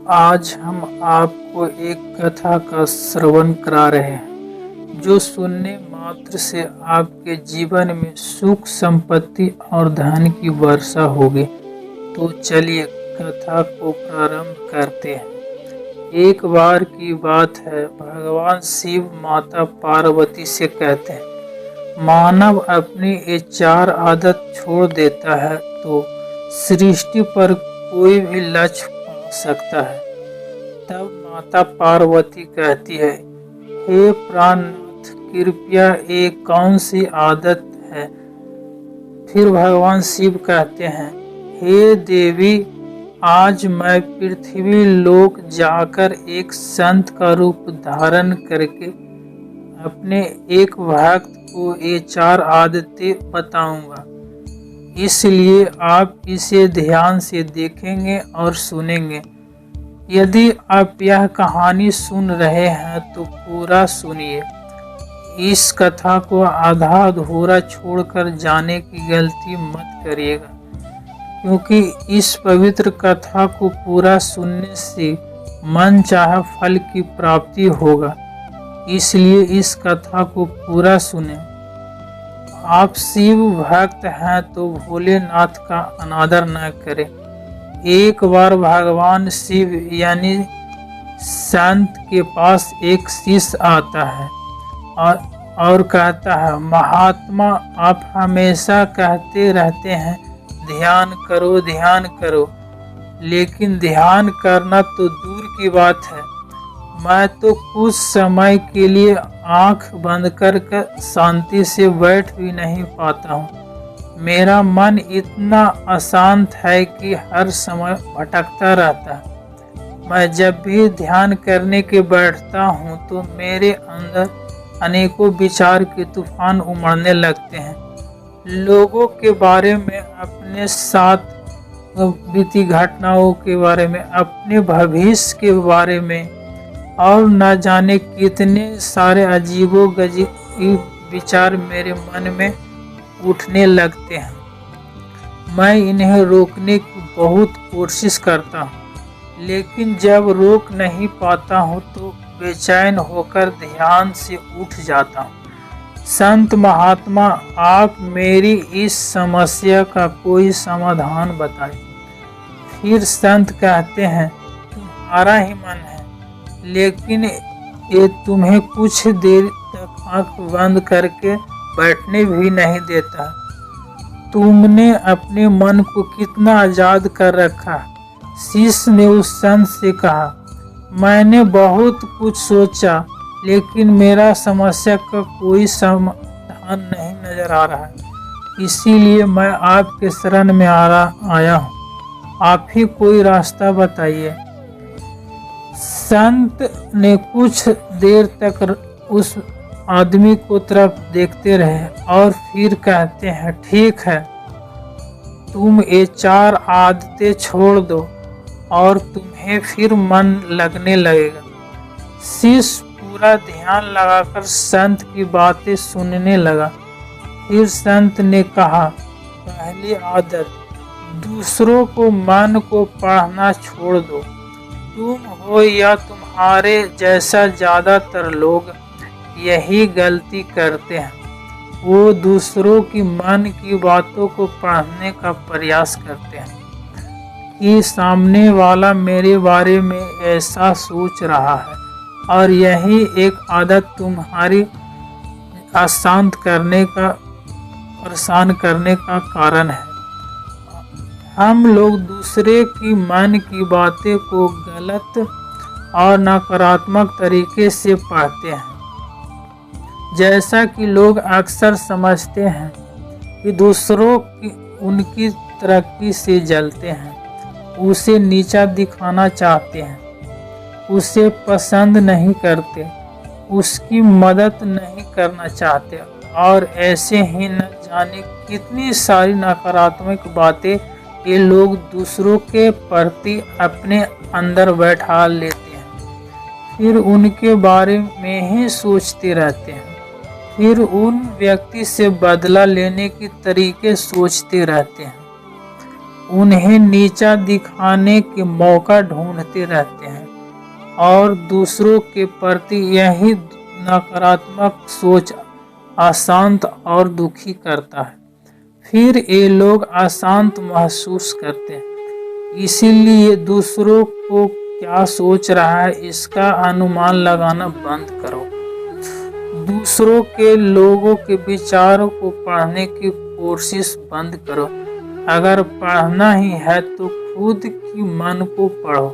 आज हम आपको एक कथा का श्रवण करा रहे हैं जो सुनने मात्र से आपके जीवन में सुख संपत्ति और धन की वर्षा होगी। तो चलिए कथा को प्रारंभ करते हैं। एक बार की बात है, भगवान शिव माता पार्वती से कहते हैं, मानव अपनी ये 4 आदत छोड़ देता है तो सृष्टि पर कोई भी लक्ष्य पा सकता है। तब माता पार्वती कहती है, हे प्राणनाथ, कृपया ये कौन सी आदत है? फिर भगवान शिव कहते हैं, हे देवी, आज मैं पृथ्वी लोक जाकर एक संत का रूप धारण करके अपने एक भक्त को ये 4 आदतें बताऊंगा। इसलिए आप इसे ध्यान से देखेंगे और सुनेंगे। यदि आप यह कहानी सुन रहे हैं तो पूरा सुनिए। इस कथा को आधा अधूरा छोड़कर जाने की गलती मत करिएगा, क्योंकि इस पवित्र कथा को पूरा सुनने से मन चाहा फल की प्राप्ति होगा। इसलिए इस कथा को पूरा सुने। आप शिव भक्त हैं तो भोलेनाथ का अनादर न करें। एक बार भगवान शिव यानी संत के पास एक शिष्य आता है और कहता है, महात्मा, आप हमेशा कहते रहते हैं ध्यान करो, लेकिन ध्यान करना तो दूर की बात है, मैं तो कुछ समय के लिए आंख बंद कर शांति से बैठ भी नहीं पाता हूँ। मेरा मन इतना अशांत है कि हर समय भटकता रहता है। मैं जब भी ध्यान करने के बैठता हूँ तो मेरे अंदर अनेकों विचार के तूफान उमड़ने लगते हैं, लोगों के बारे में, अपने साथ बीती घटनाओं के बारे में, अपने भविष्य के बारे में, और न जाने कितने सारे अजीबोगरीब विचार मेरे मन में उठने लगते हैं। मैं इन्हें रोकने की बहुत कोशिश करता हूँ, लेकिन जब रोक नहीं पाता हूँ तो बेचैन होकर ध्यान से उठ जाता हूँ। संत महात्मा, आप मेरी इस समस्या का कोई समाधान बताएं। फिर संत कहते हैं, तुम्हारा ही मन है, लेकिन ये तुम्हें कुछ देर तक आंख बंद करके बैठने भी नहीं देता। तुमने अपने मन को कितना आजाद कर रखा। शिष्य ने उस संत से कहा, मैंने बहुत कुछ सोचा, लेकिन मेरा समस्या का कोई समाधान नहीं नजर आ रहा है। इसीलिए मैं आपके शरण में आया हूँ। आप ही कोई रास्ता बताइए। संत ने कुछ देर तक उस आदमी को तरफ देखते रहे और फिर कहते हैं, ठीक है, तुम ये 4 आदतें छोड़ दो और तुम्हें फिर मन लगने लगेगा। शिष्य पूरा ध्यान लगाकर संत की बातें सुनने लगा। फिर संत ने कहा, पहली आदत, दूसरों को मन को पढ़ना छोड़ दो। तुम हो या तुम्हारे जैसा ज़्यादातर लोग यही गलती करते हैं। वो दूसरों की मन की बातों को पढ़ने का प्रयास करते हैं कि सामने वाला मेरे बारे में ऐसा सोच रहा है, और यही एक आदत तुम्हारी अशांत करने का, परेशान करने का कारण है। हम लोग दूसरे की मन की बातें को गलत और नकारात्मक तरीके से पढ़ते हैं। जैसा कि लोग अक्सर समझते हैं कि दूसरों की उनकी तरक्की से जलते हैं, उसे नीचा दिखाना चाहते हैं, उसे पसंद नहीं करते, उसकी मदद नहीं करना चाहते, और ऐसे ही न जाने कितनी सारी नकारात्मक बातें ये लोग दूसरों के प्रति अपने अंदर बैठा लेते हैं। फिर उनके बारे में ही सोचते रहते हैं। फिर उन व्यक्ति से बदला लेने की तरीके सोचते रहते हैं। उन्हें नीचा दिखाने के मौका ढूंढते रहते हैं और दूसरों के प्रति यही नकारात्मक सोच अशांत और दुखी करता है। फिर ये लोग अशांत महसूस करते हैं, इसीलिए दूसरों को क्या सोच रहा है इसका अनुमान लगाना बंद करो। दूसरों के लोगों के विचारों को पढ़ने की कोशिश बंद करो। अगर पढ़ना ही है तो खुद की मन को पढ़ो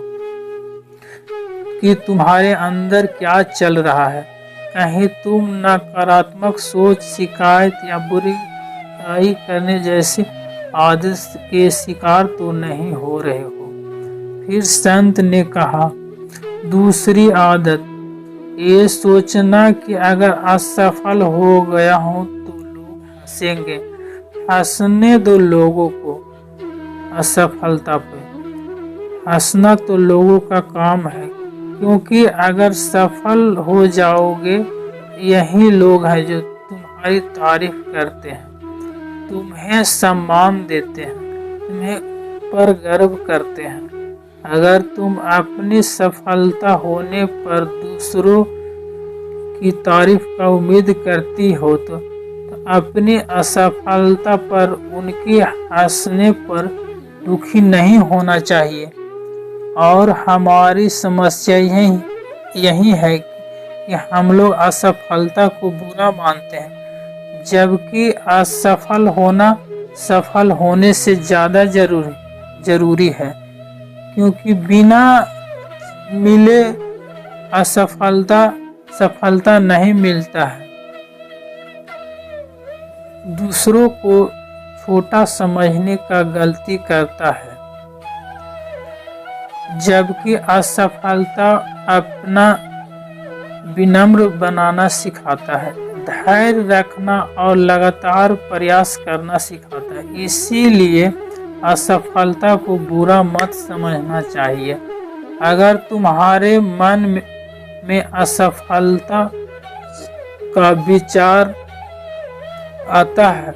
कि तुम्हारे अंदर क्या चल रहा है। कहीं तुम नकारात्मक सोच, शिकायत या बुराई करने जैसे आदत के शिकार तो नहीं हो रहे हो। फिर संत ने कहा, दूसरी आदत ये सोचना कि अगर असफल हो गया हूं तो लोग हंसेंगे। हंसने दो लोगों को असफलता पर। हंसना तो लोगों का काम है, क्योंकि अगर सफल हो जाओगे यही लोग हैं जो तुम्हारी तारीफ करते हैं, तुम्हें सम्मान देते हैं, तुम्हें पर गर्व करते हैं। अगर तुम अपनी सफलता होने पर दूसरों की तारीफ का उम्मीद करती हो तो अपनी असफलता पर उनके हंसने पर दुखी नहीं होना चाहिए। और हमारी समस्या यही है कि हम लोग असफलता को बुरा मानते हैं, जबकि असफल होना सफल होने से ज़्यादा जरूरी है, क्योंकि बिना मिले सफलता नहीं मिलता है। दूसरों को छोटा समझने का गलती करता है, जबकि असफलता अपना विनम्र बनाना सिखाता है, धैर्य रखना और लगातार प्रयास करना सिखाता है। इसीलिए असफलता को बुरा मत समझना चाहिए। अगर तुम्हारे मन में असफलता का विचार आता है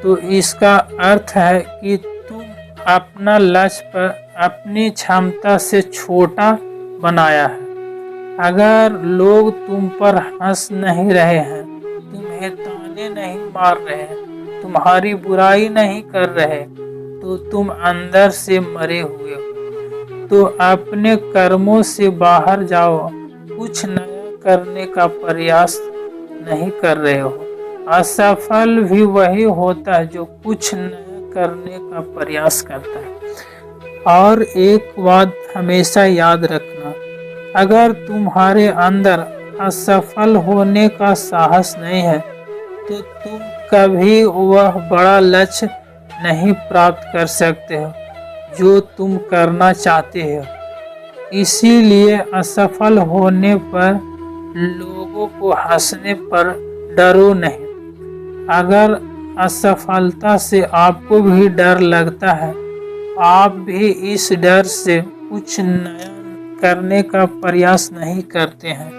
तो इसका अर्थ है कि तुम अपना लक्ष्य पर अपनी क्षमता से छोटा बनाया है। अगर लोग तुम पर हंस नहीं रहे हैं, तुम्हें ताने नहीं मार रहे हैं, तुम्हारी बुराई नहीं कर रहे, तो तुम अंदर से मरे हुए हो। तो अपने कर्मों से बाहर जाओ, कुछ नया करने का प्रयास नहीं कर रहे हो। असफल भी वही होता है जो कुछ नया करने का प्रयास करता है। और एक बात हमेशा याद रखना, अगर तुम्हारे अंदर असफल होने का साहस नहीं है तो तुम कभी वह बड़ा लक्ष्य नहीं प्राप्त कर सकते हो जो तुम करना चाहते हो। इसीलिए असफल होने पर लोगों को हंसने पर डरो नहीं। अगर असफलता से आपको भी डर लगता है, आप भी इस डर से कुछ नया करने का प्रयास नहीं करते हैं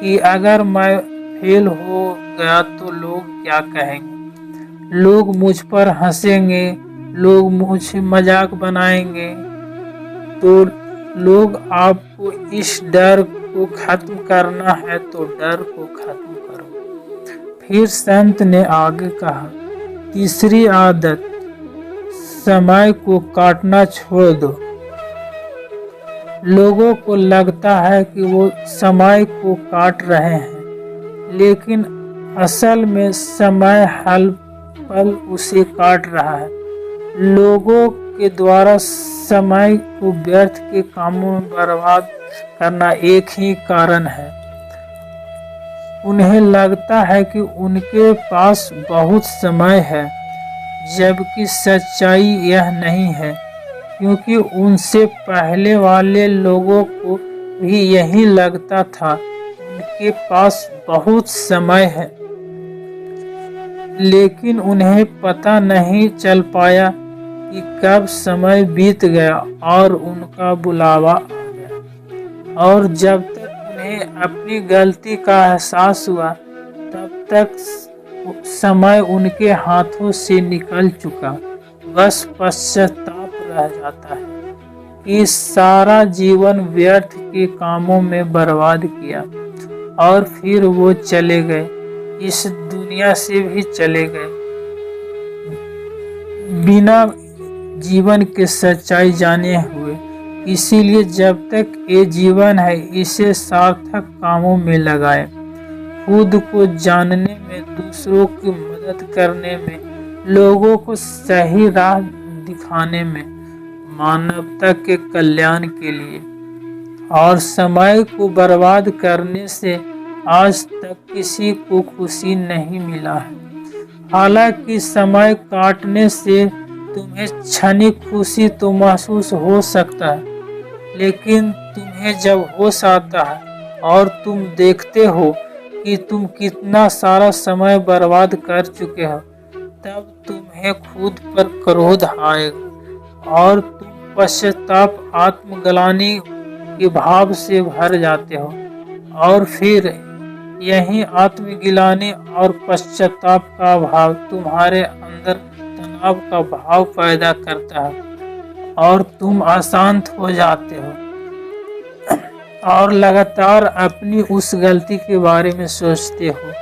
कि अगर मैं फेल हो गया तो लोग क्या कहेंगे, लोग मुझ पर हंसेंगे, लोग मुझे मजाक बनाएंगे। तो लोग आपको इस डर को खत्म करना है तो डर को खत्म करो। फिर संत ने आगे कहा, तीसरी आदत, समय को काटना छोड़ दो। लोगों को लगता है कि वो समय को काट रहे हैं, लेकिन असल में समय हर पल उसे काट रहा है। लोगों के द्वारा समय को व्यर्थ के कामों में बर्बाद करना एक ही कारण है। उन्हें लगता है कि उनके पास बहुत समय है, जबकि सच्चाई यह नहीं है, क्योंकि उनसे पहले वाले लोगों को भी यही लगता था, उनके पास बहुत समय है, लेकिन उन्हें पता नहीं चल पाया कि कब समय बीत गया और उनका बुलावा आ गया। और जब तक उन्हें अपनी गलती का एहसास हुआ, तब तक समय उनके हाथों से निकल चुका। बस पश्चाताप रह जाता है कि सारा जीवन व्यर्थ के कामों में बर्बाद किया और फिर वो चले गए, इस दुनिया से भी चले गए बिना जीवन के सच्चाई जाने हुए। इसीलिए जब तक ये जीवन है इसे सार्थक कामों में लगाएं, खुद को जानने में, दूसरों की मदद करने में, लोगों को सही राह दिखाने में, मानवता के कल्याण के लिए। और समय को बर्बाद करने से आज तक किसी को खुशी नहीं मिला है। हालांकि समय काटने से तुम्हें क्षणिक खुशी तो महसूस हो सकता है, लेकिन तुम्हें जब होश आता है और तुम देखते हो कि तुम कितना सारा समय बर्बाद कर चुके हो, तब तुम्हें खुद पर क्रोध आएगा और तुम पश्चाताप, आत्मग्लानि के भाव से भर जाते हो। और फिर यही आत्मग्लानि और पश्चाताप का भाव तुम्हारे अंदर तनाव का भाव पैदा करता है और तुम अशांत हो जाते हो और लगातार अपनी उस गलती के बारे में सोचते हो।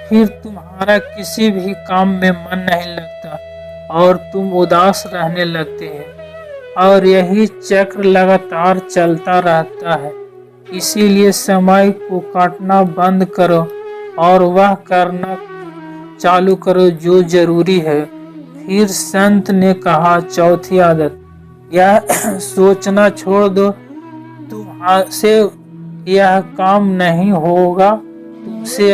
फिर तुम्हारा किसी भी काम में मन नहीं लगता और तुम उदास रहने लगते हैं और यही चक्र लगातार चलता रहता है। इसीलिए समय को काटना बंद करो और वह करना चालू करो जो जरूरी है। फिर संत ने कहा, चौथी आदत, यह सोचना छोड़ दो तुमसे यह काम नहीं होगा, तुमसे।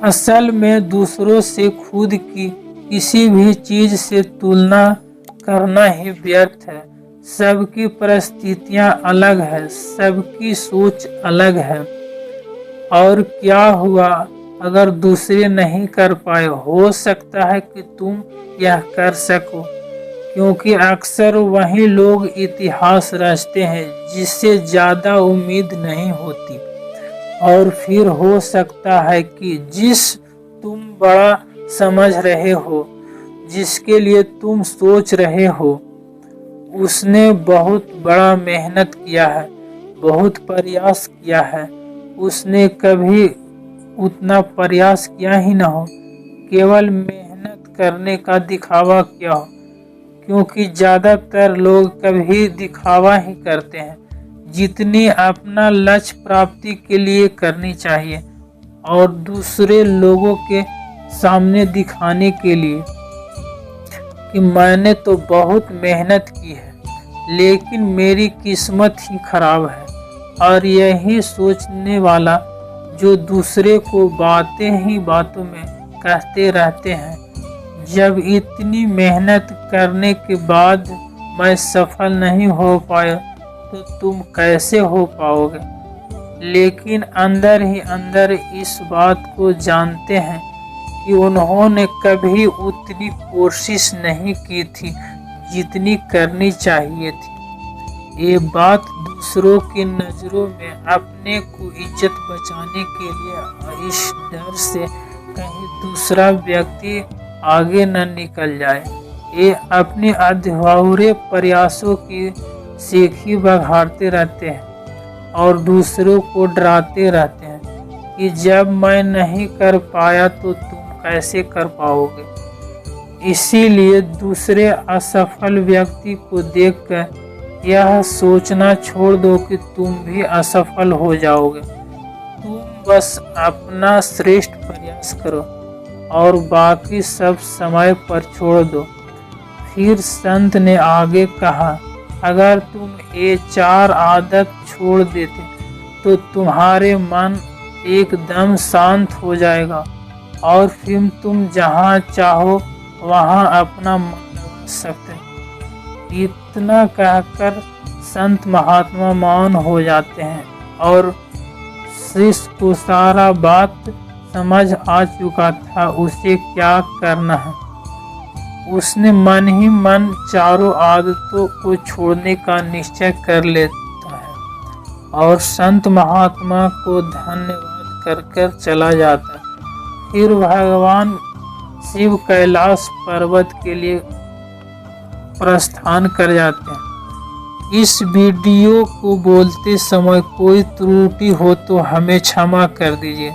असल में दूसरों से खुद की किसी भी चीज से तुलना करना ही व्यर्थ है। सबकी परिस्थितियां अलग है, सबकी सोच अलग है। और क्या हुआ अगर दूसरे नहीं कर पाए? हो सकता है कि तुम यह कर सको, क्योंकि अक्सर वही लोग इतिहास रचते हैं जिससे ज्यादा उम्मीद नहीं होती। और फिर हो सकता है कि जिस तुम बड़ा समझ रहे हो, जिसके लिए तुम सोच रहे हो, उसने बहुत बड़ा मेहनत किया है, बहुत प्रयास किया है। उसने कभी उतना प्रयास किया ही ना हो, केवल मेहनत करने का दिखावा किया हो, क्योंकि ज्यादातर लोग कभी दिखावा ही करते हैं जितनी अपना लक्ष्य प्राप्ति के लिए करनी चाहिए और दूसरे लोगों के सामने दिखाने के लिए कि मैंने तो बहुत मेहनत की है लेकिन मेरी किस्मत ही खराब है। और यही सोचने वाला जो दूसरे को बातें ही बातों में कहते रहते हैं, जब इतनी मेहनत करने के बाद मैं सफल नहीं हो पाया तो तुम कैसे हो पाओगे? लेकिन अंदर ही अंदर इस बात को जानते हैं कि उन्होंने कभी उतनी कोशिश नहीं की थी जितनी करनी चाहिए थी। ये बात दूसरों की नज़रों में अपने को इज्जत बचाने के लिए और इस डर से कहीं दूसरा व्यक्ति आगे न निकल जाए, ये अपने अधूरे प्रयासों की सीखी बघाड़ते रहते हैं और दूसरों को डराते रहते हैं कि जब मैं नहीं कर पाया तो तुम कैसे कर पाओगे। इसीलिए दूसरे असफल व्यक्ति को देखकर यह सोचना छोड़ दो कि तुम भी असफल हो जाओगे। तुम बस अपना श्रेष्ठ प्रयास करो और बाकी सब समय पर छोड़ दो। फिर संत ने आगे कहा, अगर तुम ये 4 आदत छोड़ देते तो तुम्हारे मन एकदम शांत हो जाएगा और फिर तुम जहाँ चाहो वहाँ अपना मन लगा सकते। इतना कहकर संत महात्मा मौन हो जाते हैं और शिष्य को सारा बात समझ आ चुका था उसे क्या करना है। उसने मन ही मन चारों आदतों को छोड़ने का निश्चय कर लेता है और संत महात्मा को धन्यवाद कर चला जाता है। फिर भगवान शिव कैलाश पर्वत के लिए प्रस्थान कर जाते हैं। इस वीडियो को बोलते समय कोई त्रुटि हो तो हमें क्षमा कर दीजिए।